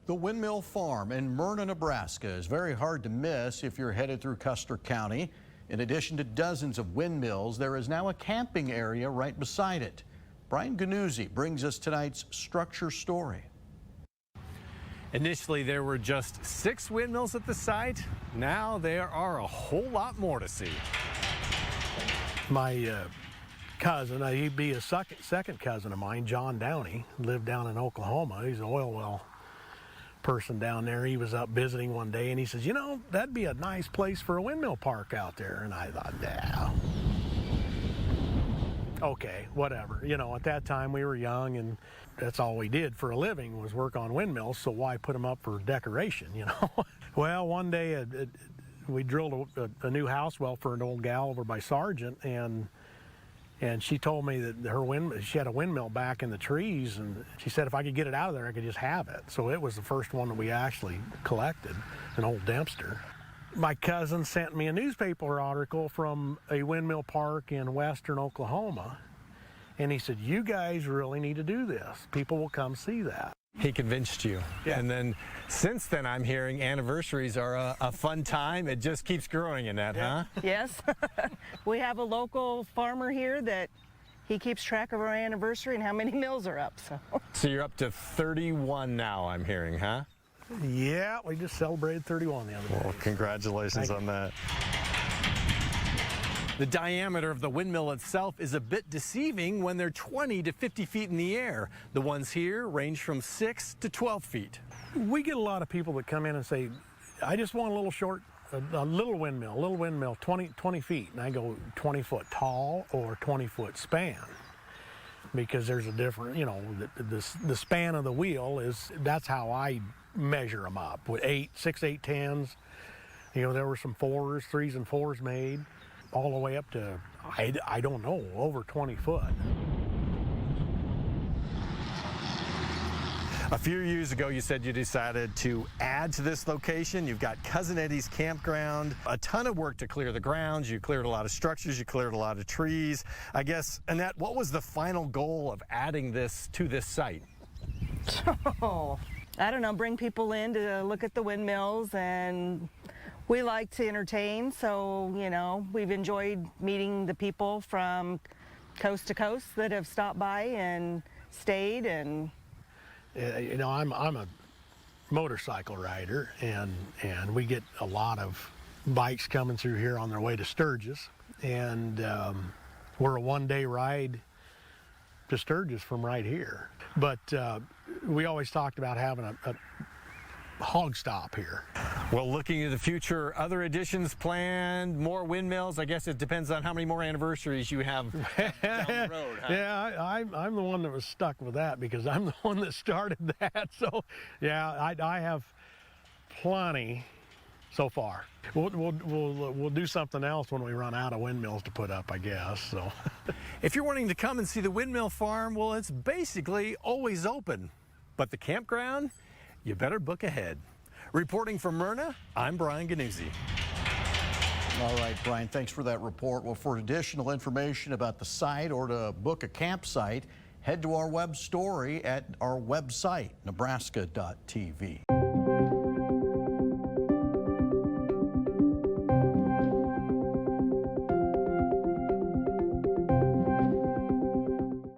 The Windmill Farm in Merna, Nebraska is very hard to miss if you're headed through Custer County. In addition to dozens of windmills, there is now a camping area right beside it. Gnuse brings us tonight's structure story. Initially, there were just 6 windmills at the site. Now there are a whole lot more to see. My cousin, he'd be a second cousin of mine, John Downey, lived down in Oklahoma. He's an oil well person down there. He was up visiting one day and he says, you know, that'd be a nice place for a windmill park out there. And I thought, yeah, okay, whatever. You know, at that time we were young and that's all we did for a living was work on windmills, so why put them up for decoration, you know? Well, one day we drilled a new house well for an old gal over by Sargent, and she told me that she had a windmill back in the trees, and she said if I could get it out of there, I could just have it. So it was the first one that we actually collected, an old Dempster. My cousin sent me a newspaper article from a windmill park in western Oklahoma, and he said, you guys really need to do this. People will come see that. He convinced you. Yeah. And then since then, I'm hearing anniversaries are a fun time. It just keeps growing, Annette, huh? Yes. We have a local farmer here that he keeps track of our anniversary and how many mills are up. So you're up to 31 now, I'm hearing, huh? Yeah, we just celebrated 31 the other day. Well, congratulations on that. The diameter of the windmill itself is a bit deceiving when they're 20 to 50 feet in the air. The ones here range from 6 to 12 feet. We get a lot of people that come in and say, I just want a little windmill, 20 feet. And I go 20 foot tall or 20 foot span. Because there's a different, you know, the span of the wheel that's how I measure them up. With 6, 8, 10s, you know, there were some 4s, 3s and 4s made. All the way up to, I don't know, over 20 foot. A few years ago, you said you decided to add to this location. You've got Cousin Eddie's campground, a ton of work to clear the grounds. You cleared a lot of structures, you cleared a lot of trees. I guess, Annette, what was the final goal of adding this to this site? Oh, I don't know, bring people in to look at the windmills, and we like to entertain, so, you know, we've enjoyed meeting the people from coast to coast that have stopped by and stayed. And you know, I'm a motorcycle rider, and we get a lot of bikes coming through here on their way to Sturgis, and we're a one-day ride to Sturgis from right here. But we always talked about having a hog stop here. Well, looking to the future, other additions planned, more windmills. I guess it depends on how many more anniversaries you have down the road. Huh? Yeah, I'm the one that was stuck with that because I'm the one that started that. So, yeah, I have plenty so far. We'll do something else when we run out of windmills to put up, I guess. So, if you're wanting to come and see the Windmill Farm, well, it's basically always open. But the campground, you better book ahead. Reporting from Merna, I'm Gnuse. All right, Brian, thanks for that report. Well, for additional information about the site or to book a campsite, head to our web story at our website, nebraska.tv.